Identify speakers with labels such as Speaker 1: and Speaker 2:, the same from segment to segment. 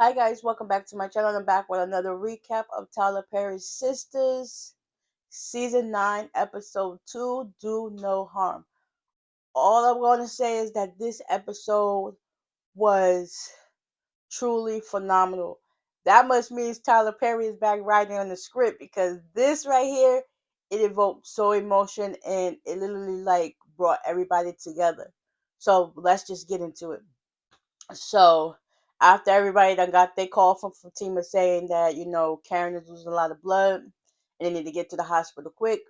Speaker 1: Hi guys, welcome back to my channel. I'm back with another recap of Tyler Perry's Sistas, Season 9, Episode 2, Do No Harm. All I'm going to say is that this episode was truly phenomenal. That much means Tyler Perry is back writing on the script because this right here, it evoked so emotion and it literally like brought everybody together. So let's just get into it. So after everybody done got their call from Fatima saying that, Karen is losing a lot of blood and they need to get to the hospital quick,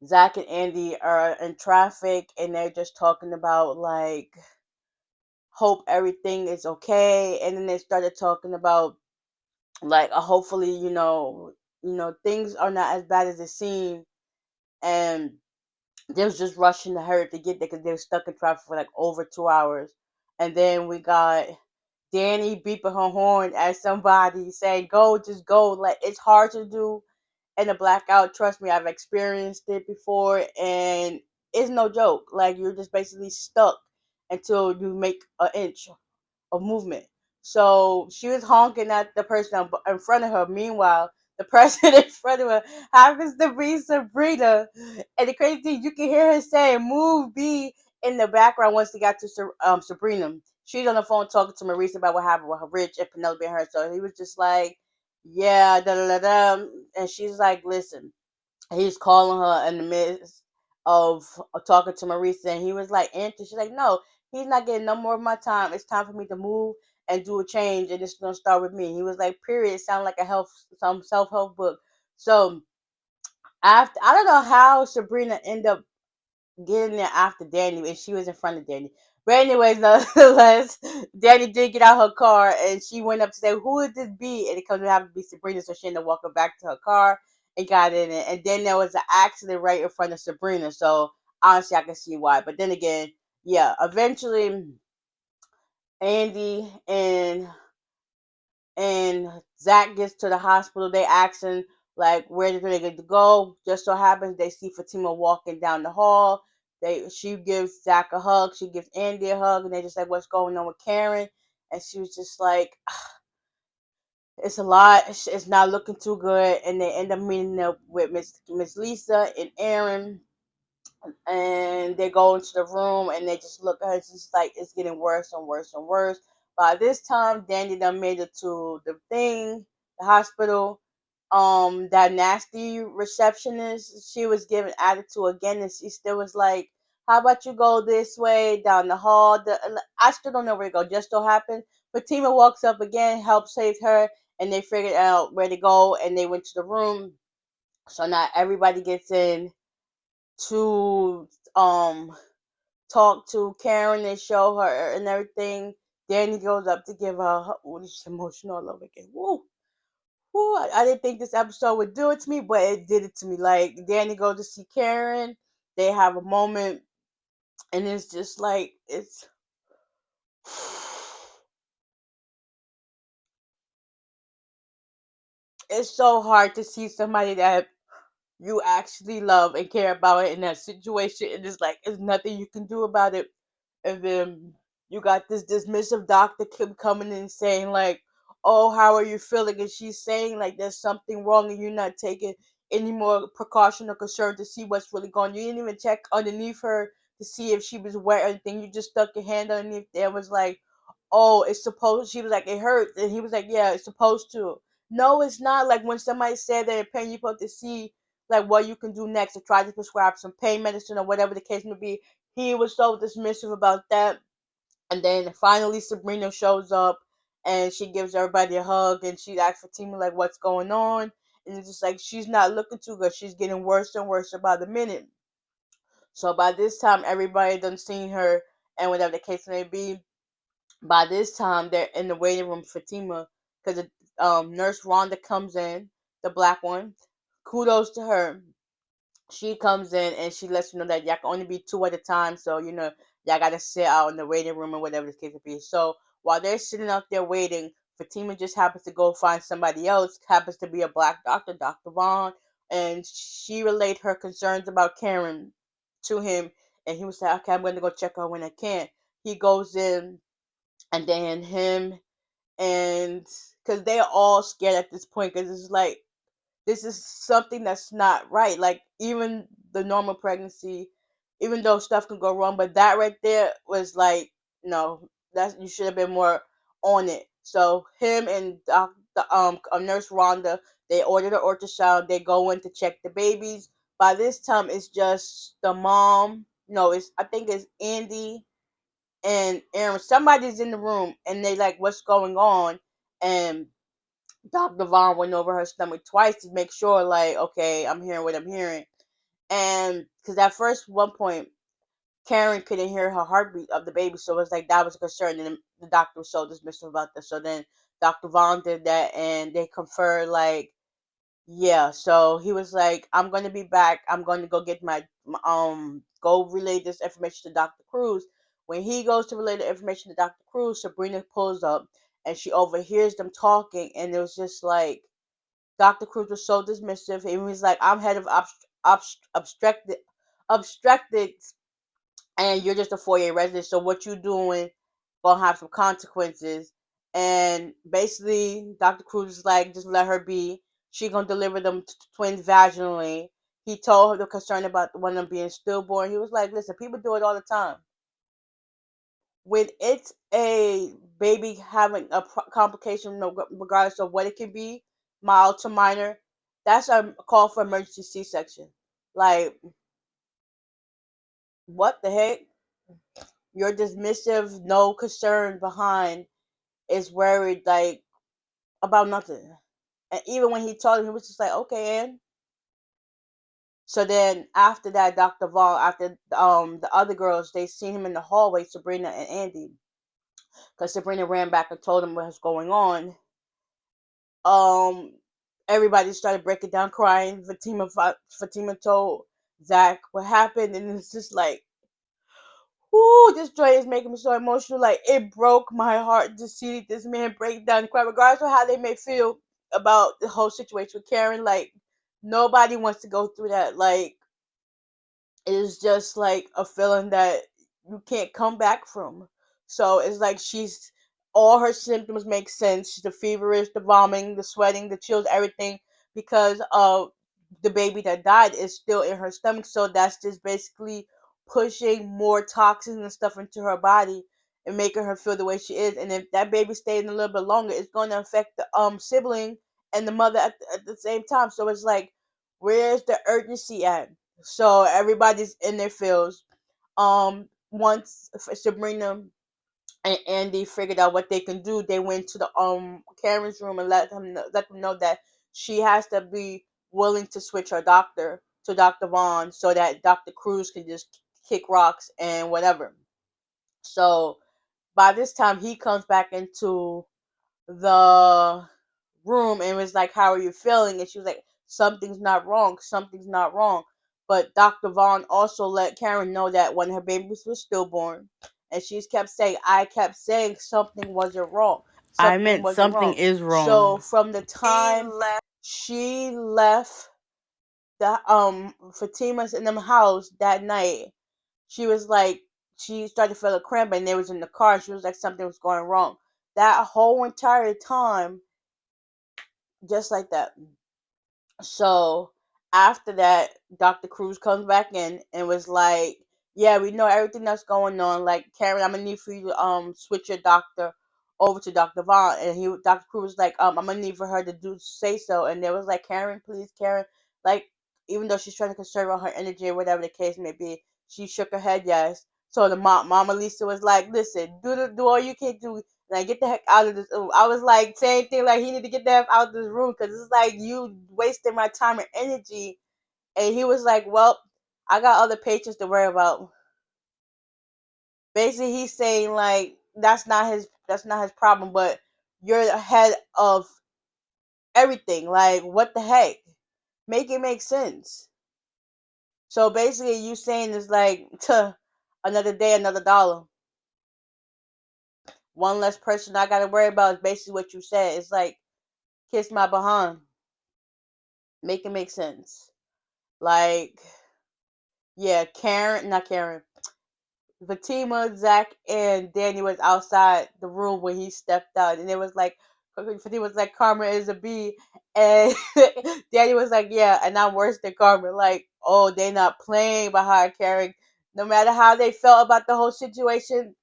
Speaker 1: Zach and Andy are in traffic and they're just talking about like hope everything is okay. And then they started talking about like hopefully, things are not as bad as it seems. And they was just rushing to hurry to get there because they were stuck in traffic for like over 2 hours. And then we got Danny beeping her horn at somebody saying, "Go, just go." Like it's hard to do in a blackout. Trust me, I've experienced it before, and it's no joke. Like you're just basically stuck until you make an inch of movement. So she was honking at the person in front of her. Meanwhile, the person in front of her happens to be Sabrina. And the crazy thing, you can hear her saying, "Move, B," in the background once they got to Sabrina. She's on the phone talking to Maurice about what happened with her Rich and Penelope and her. So he was just like, yeah, da da da da. And she's like, listen, he's calling her in the midst of talking to Marisa, and he was like, "Answer." She's like, "No, he's not getting no more of my time. It's time for me to move and do a change, and it's gonna start with me." He was like, "Period." It sounded like some self help book. So after I don't know how Sabrina ended up getting there after Danny, and she was in front of Danny. But anyways, nonetheless, Danny did get out her car, and she went up to say, "Who is this be?" And it comes to have to be Sabrina, so she ended up walking back to her car and got in it. And then there was an accident right in front of Sabrina, so honestly, I can see why. But then again, yeah, eventually Andy and Zach gets to the hospital. They asking like where they're gonna get to go. Just so happens they see Fatima walking down the hall. She gives Zach a hug. She gives Andy a hug, and they just like, "What's going on with Karen?" And she was just like, "It's a lot. It's not looking too good." And they end up meeting up with Miss Lisa and Aaron, and they go into the room and they just look at her. It's just like it's getting worse and worse and worse. By this time, Danny done made it to the hospital. That nasty receptionist, she was giving attitude again, and she still was like, "How about you go this way down the hall?" I still don't know where to go. Just so happened, Fatima walks up again, helps save her, and they figured out where to go, and they went to the room. So now everybody gets in to talk to Karen and show her and everything. Danny goes up to give her a hug. Ooh, this is emotional all over again. Woo. Woo. I didn't think this episode would do it to me, but it did it to me. Like Danny goes to see Karen. They have a moment and it's just like it's so hard to see somebody that you actually love and care about it in that situation, and it's like there's nothing you can do about it. And then you got this dismissive doctor coming in saying like, "Oh, how are you feeling?" And she's saying like there's something wrong and you're not taking any more precaution or concern to see what's really going on. You didn't even check underneath her to see if she was wet or anything. You just stuck your hand underneath there and was like, "Oh, it's supposed." She was like, "It hurts," and he was like, "Yeah, it's supposed to." No, it's not. Like when somebody said they're in pain, you're supposed to see like what you can do next to try to prescribe some pain medicine or whatever the case may be. He was so dismissive about that. And then finally Sabrina shows up and she gives everybody a hug and she asks Fatima like what's going on. And it's just like she's not looking too good. She's getting worse and worse by the minute. So by this time everybody done seen her and whatever the case may be. By this time they're in the waiting room for Fatima because nurse Rhonda comes in, the black one. Kudos to her. She comes in and she lets you know that y'all can only be two at a time. So, y'all got to sit out in the waiting room or whatever the case may be. So, while they're sitting out there waiting, Fatima just happens to go find somebody else, happens to be a black doctor, Dr. Vaughn, and she relayed her concerns about Karen to him. And he was like, "Okay, I'm going to go check her when I can." He goes in, and then him and because they're all scared at this point, because it's like this is something that's not right. Like even the normal pregnancy, even though stuff can go wrong, but that right there was like, no, that's you should have been more on it. So him and nurse Rhonda, they ordered an ultrasound. They go in to check the babies. By this time, it's just the mom. No, it's I think it's Andy and Aaron. Somebody's in the room, and they like, what's going on? And Dr. Vaughn went over her stomach twice to make sure, like, okay, I'm hearing what I'm hearing. And because at first, one point, Karen couldn't hear her heartbeat of the baby, so it was like that was a concern. And the doctor was so dismissive about this. So then Dr. Vaughn did that, and they conferred, like, yeah. So he was like, I'm going to be back. I'm going to go get go relay this information to Dr. Cruz. When he goes to relay the information to Dr. Cruz, Sabrina pulls up and she overhears them talking, and it was just like, Dr. Cruz was so dismissive. He was like, I'm head of obstetrics, and you're just a 4-year resident. So what you doing gonna have some consequences. And basically, Dr. Cruz is like, just let her be. She gonna deliver them twins vaginally. He told her the concern about one of them being stillborn. He was like, listen, people do it all the time. When it's a baby having a complication, regardless of what it can be, mild to minor, that's a call for emergency C-section. Like, what the heck? Your dismissive, no concern behind is worried, like, about nothing. And even when he told him, he was just like, okay, and so then after that, Dr. Vaughn, after the other girls, they seen him in the hallway, Sabrina and Andy, because Sabrina ran back and told him what was going on. um Everybody started breaking down crying. Fatima told Zach what happened, and it's just like, whoo, this joy is making me so emotional. Like, it broke my heart to see this man break down and cry, regardless of how they may feel about the whole situation with Karen. Like, nobody wants to go through that. Like, is just like a feeling that you can't come back from. So it's like she's all her symptoms make sense. The feverish, the vomiting, the sweating, the chills, everything, because of the baby that died is still in her stomach. So that's just basically pushing more toxins and stuff into her body and making her feel the way she is. And if that baby stays in a little bit longer, it's going to affect the sibling and the mother at the same time. So it's like, where's the urgency at? So everybody's in their fields. Once Sabrina and Andy figured out what they can do, they went to the Karen's room and let them know that she has to be willing to switch her doctor to Dr. Vaughn so that Dr. Cruz can just kick rocks and whatever. So by this time, he comes back into the room and was like, how are you feeling? And she was like, something's not wrong. Something's not wrong. But Dr. Vaughn also let Karen know that when her babies were stillborn, and she kept saying something wasn't wrong.
Speaker 2: I
Speaker 1: Something
Speaker 2: meant
Speaker 1: wasn't
Speaker 2: something
Speaker 1: wrong.
Speaker 2: is
Speaker 1: So
Speaker 2: wrong.
Speaker 1: from the time she left the Fatima's in them house that night, she was like, she started to feel a cramp, and they was in the car, and she was like, something was going wrong. That whole entire time, just like that. So after that, Dr. Cruz comes back in and was like, yeah, we know everything that's going on. Like, Karen, I'm gonna need for you to switch your doctor over to Dr. Vaughn. And Dr. Cruz was like, I'm gonna need for her to do say so. And they was like, Karen, please, Karen. Like, even though she's trying to conserve her energy or whatever the case may be, she shook her head yes. So the Mama Lisa was like, listen, do all you can do. Like, get the heck out of this room. I was like, same thing. Like, he need to get the heck out of this room, because it's like you wasting my time and energy. And he was like, well, I got other patients to worry about. Basically, he's saying like that's not his problem, but you're the head of everything. Like, what the heck? Make it make sense. So basically, you saying is like, another day, another dollar. One less person I got to worry about is basically what you said. It's like, kiss my behind. Make it make sense. Like, yeah, Karen, not Karen. Fatima, Zach, and Danny was outside the room when he stepped out, and it was like Fatima was like, "Karma is a bee," and Danny was like, "Yeah," and I'm worse than Karma. Like, oh, they not playing by her carrying. No matter how they felt about the whole situation,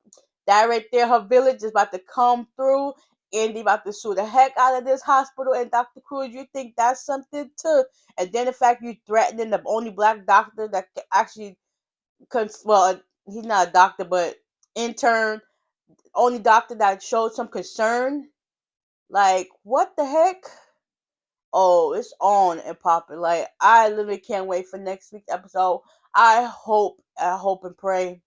Speaker 1: that right there, her village is about to come through. Andy about to sue the heck out of this hospital. And Dr. Cruz, you think that's something too? And then the fact you threatening the only black doctor that actually, well, he's not a doctor, but intern, only doctor that showed some concern. Like, what the heck? Oh, it's on and popping. Like, I literally can't wait for next week's episode. I hope and pray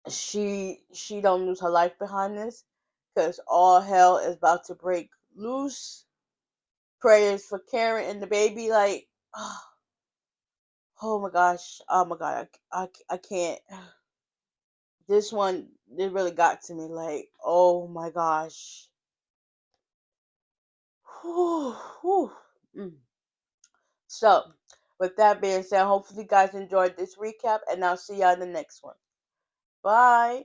Speaker 1: she don't lose her life behind this, because all hell is about to break loose. Prayers for Karen and the baby. Like, oh my gosh, oh my god, I can't. This one, it really got to me. Like, oh my gosh. Whew, whew. Mm. So, with that being said, hopefully you guys enjoyed this recap, and I'll see y'all in the next one. Bye.